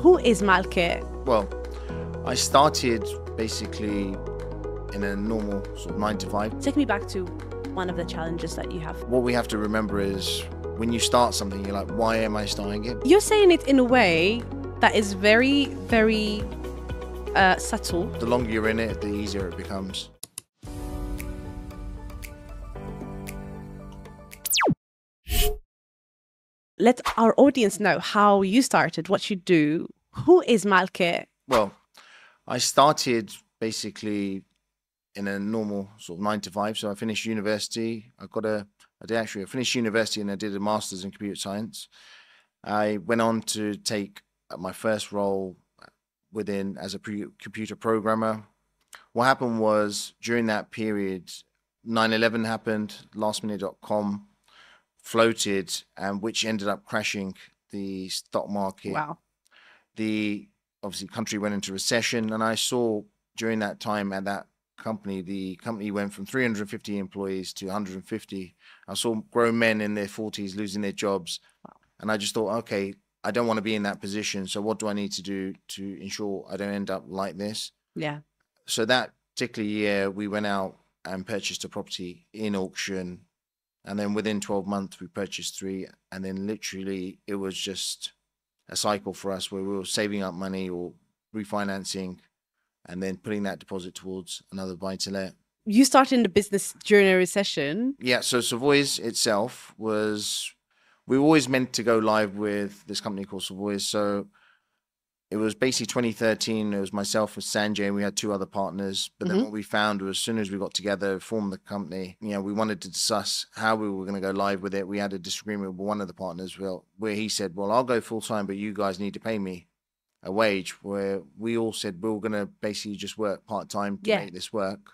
Who is Malkit? Well, I started basically in a normal sort of 9 to 5. Take me back to one of the challenges that you have. What we have to remember is when you start something, you're like, why am I starting it? You're saying it in a way that is very, very subtle. The longer you're in it, the easier it becomes. Let our audience know how you started, what you do. Who is Malkit? Well, I started basically in a normal sort of 9 to 5. So I finished university. I finished university and I did a master's in computer science. I went on to take my first role as a computer programmer. What happened was during that period, 9/11 happened, lastminute.com floated, and which ended up crashing the stock market. Wow. The country went into recession, and I saw during that time at that company, the company went from 350 employees to 150. I saw grown men in their 40s losing their jobs. Wow. And I just thought, okay, I don't want to be in that position. So what do I need to do to ensure I don't end up like this? Yeah. So that particular year, we went out and purchased a property in auction. And then within 12 months, we purchased 3. And then literally, it was just a cycle for us where we were saving up money or refinancing and then putting that deposit towards another buy-to-let. You started in the business during a recession. Yeah, so Savoys itself we were always meant to go live with this company called Savoys. So it was basically 2013. It was myself and Sanjay, and we had 2 other partners. But then what we found was as soon as we got together, formed the company, we wanted to discuss how we were going to go live with it. We had a disagreement with one of the partners where he said, well, I'll go full time, but you guys need to pay me a wage, where we all said we were going to basically just work part-time to make this work.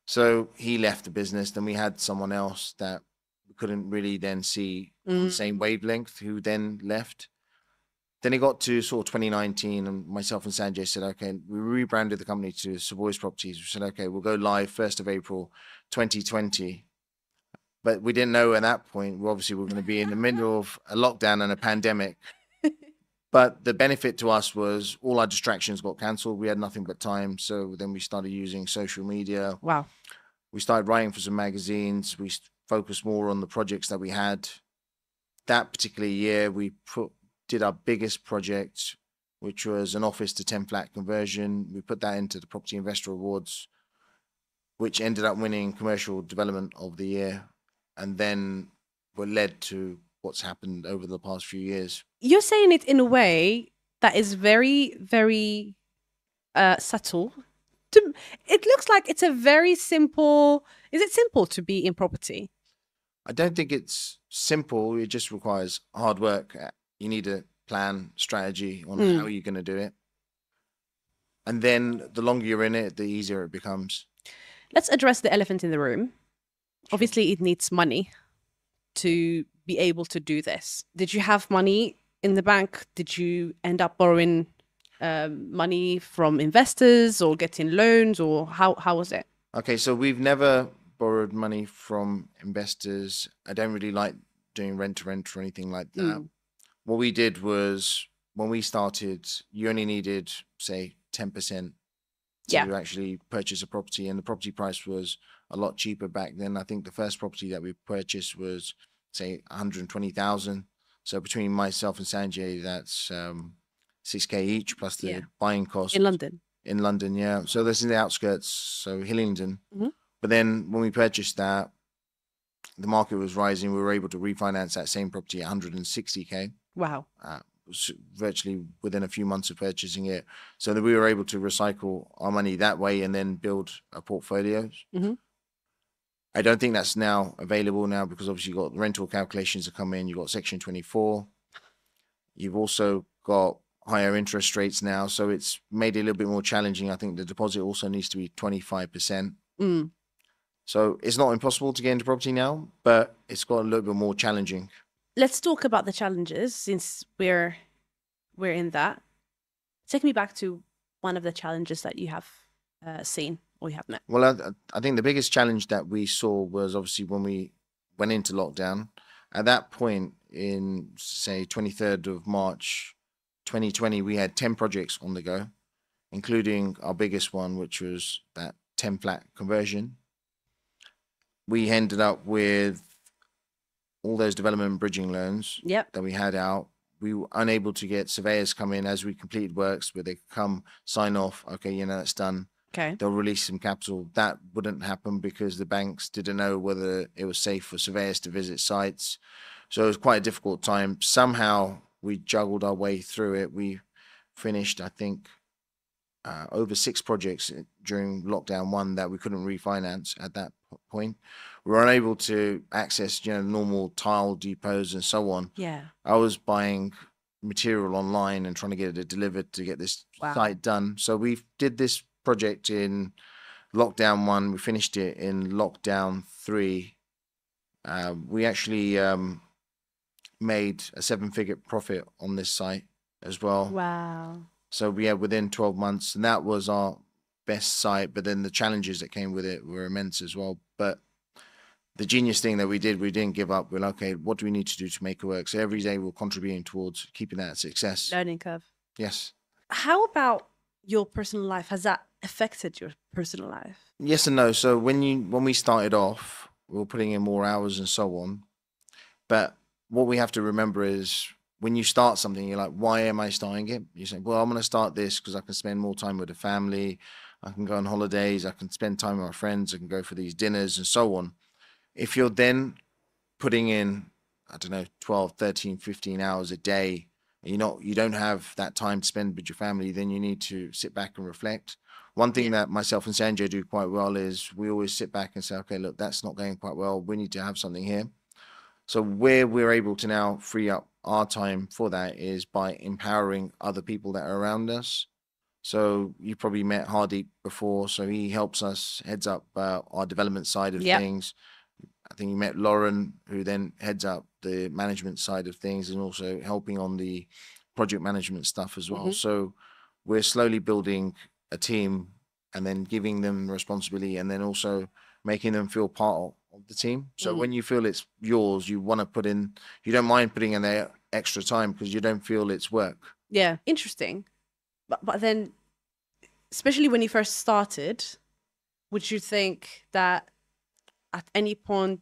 So he left the business. Then we had someone else that we couldn't really then see the same wavelength, who then left. Then it got to sort of 2019, and myself and Sanjay said, okay, we rebranded the company to Savoys Properties. We said, okay, we'll go live 1st of April, 2020. But we didn't know at that point, we were going to be in the middle of a lockdown and a pandemic. But the benefit to us was all our distractions got cancelled. We had nothing but time. So then we started using social media. Wow. We started writing for some magazines. We focused more on the projects that we had. That particular year, we did our biggest project, which was an office to 10 flat conversion. We put that into the Property Investor Awards, which ended up winning Commercial Development of the Year. And then were led to what's happened over the past few years. You're saying it in a way that is very, very subtle. It looks like it's a very simple... Is it simple to be in property? I don't think it's simple. It just requires hard work. You need a plan, strategy on how you're going to do it. And then the longer you're in it, the easier it becomes. Let's address the elephant in the room. Obviously, it needs money to be able to do this. Did you have money in the bank? Did you end up borrowing money from investors or getting loans, or how was it? Okay, so we've never borrowed money from investors. I don't really like doing rent-to-rent or anything like that. What we did was, when we started, you only needed, say, 10% to actually purchase a property, and the property price was a lot cheaper back then. I think the first property that we purchased was, say, 120,000. So between myself and Sanjay, that's 6K each plus the buying cost. In London? In London, yeah. So this is the outskirts, so Hillingdon. But then when we purchased that, the market was rising. We were able to refinance that same property at 160K. Wow. Virtually within a few months of purchasing it. So that we were able to recycle our money that way and then build a portfolio. I don't think that's now available now, because obviously you've got rental calculations that come in. You've got Section 24. You've also got higher interest rates now. So it's made it a little bit more challenging. I think the deposit also needs to be 25%. So it's not impossible to get into property now, but it's got a little bit more challenging. Let's talk about the challenges, since we're in that. Take me back to one of the challenges that you have seen or you have met. Well, I think the biggest challenge that we saw was obviously when we went into lockdown. At that point in, say, 23rd of March 2020, we had 10 projects on the go, including our biggest one, which was that 10 flat conversion. We ended up with all those development and bridging loans Yep. that we had out. We were unable to get surveyors come in as we completed works where they come sign off. Okay, you know, that's done. Okay. They'll release some capital. That wouldn't happen because the banks didn't know whether it was safe for surveyors to visit sites. So it was quite a difficult time. Somehow we juggled our way through it. We finished, I think, over 6 projects during lockdown 1 that we couldn't refinance at that point. We were unable to access, you know, normal tile depots and so on. Yeah. I was buying material online and trying to get it delivered to get this site done. So we did this project in lockdown 1. We finished it in lockdown 3. We actually made a 7-figure profit on this site as well. Wow. So we had within 12 months, and that was our best site. But then the challenges that came with it were immense as well. But the genius thing that we didn't give up. We're like, okay, what do we need to do to make it work? So every day we're contributing towards keeping that success. Learning curve. Yes. How about your personal life? Has that affected your personal life? Yes and no. So when we started off, we were putting in more hours and so on. But what we have to remember is when you start something, you're like, why am I starting it? You say, well, I'm going to start this because I can spend more time with the family. I can go on holidays. I can spend time with my friends. I can go for these dinners and so on. If you're then putting in, I don't know, 12, 13, 15 hours a day, and you don't have that time to spend with your family, then you need to sit back and reflect. One thing that myself and Sanjay do quite well is we always sit back and say, okay, look, that's not going quite well. We need to have something here. So where we're able to now free up our time for that is by empowering other people that are around us. So you probably met Hardeep before. So he helps us, heads up our development side of things. I think you met Lauren, who then heads up the management side of things and also helping on the project management stuff as well. So we're slowly building a team and then giving them responsibility and then also making them feel part of the team. So when you feel it's yours, you want to put in, you don't mind putting in their extra time because you don't feel it's work. Yeah, interesting. But then, especially when you first started, would you think that at any point,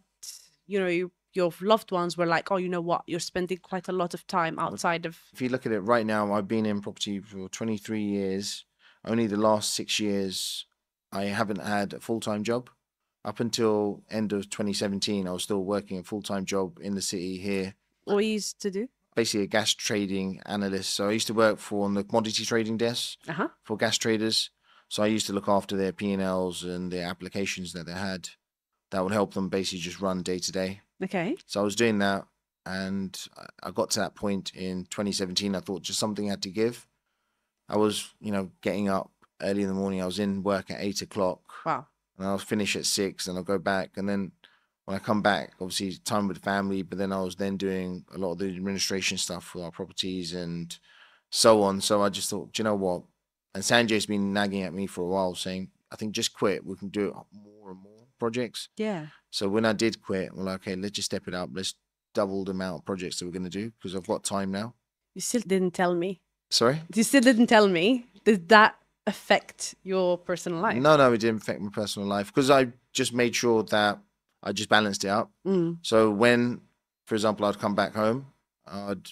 you know, your loved ones were like, oh, you know what, you're spending quite a lot of time outside of... If you look at it right now, I've been in property for 23 years. Only the last 6 years, I haven't had a full-time job. Up until end of 2017, I was still working a full-time job in the city here. What you used to do? Basically a gas trading analyst. So I used to work on the commodity trading desk for gas traders. So I used to look after their P&Ls and their applications that they had that would help them basically just run day to day. Okay. So I was doing that and I got to that point in 2017. I thought just something had to give. I was, you know, getting up early in the morning. I was in work at 8 o'clock. Wow. And I'll finish at 6 and I'll go back. And then when I come back, obviously time with the family, but then I was then doing a lot of the administration stuff for our properties and so on. So I just thought, do you know what? And Sanjay's been nagging at me for a while saying, I think just quit. We can do more and more projects. Yeah. So when I did quit, well, okay, let's just step it up. Let's double the amount of projects that we're going to do because I've got time now. You still didn't tell me. Sorry? You still didn't tell me. Did that affect your personal life? No, it didn't affect my personal life because I just made sure that I just balanced it up. So when, for example, I'd come back home, I'd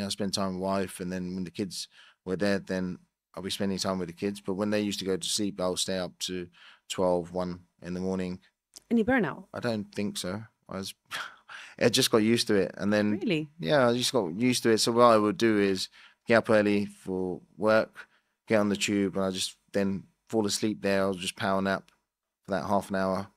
spend time with wife, and then when the kids were there, then I'll be spending time with the kids. But when they used to go to sleep, I'll stay up to 12, 1 in the morning. Any burnout? I don't think so. I just got used to it. And then, really? Yeah, I just got used to it. So what I would do is get up early for work, get on the tube, and I just then fall asleep there. I'll just power nap for that half an hour.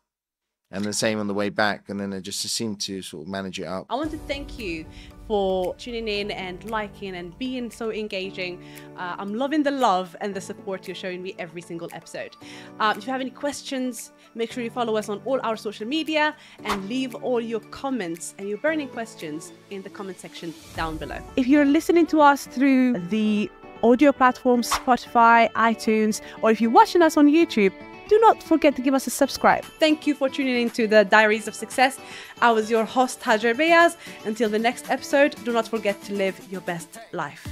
And the same on the way back. And then I just seemed to sort of manage it up. I want to thank you for tuning in and liking and being so engaging. I'm loving the love and the support you're showing me every single episode. If you have any questions, make sure you follow us on all our social media and leave all your comments and your burning questions in the comment section down below. If you're listening to us through the audio platforms, Spotify, iTunes, or if you're watching us on YouTube, do not forget to give us a subscribe. Thank you for tuning in to the Diaries of Success. I was your host, Hajar Beyaz. Until the next episode, do not forget to live your best life.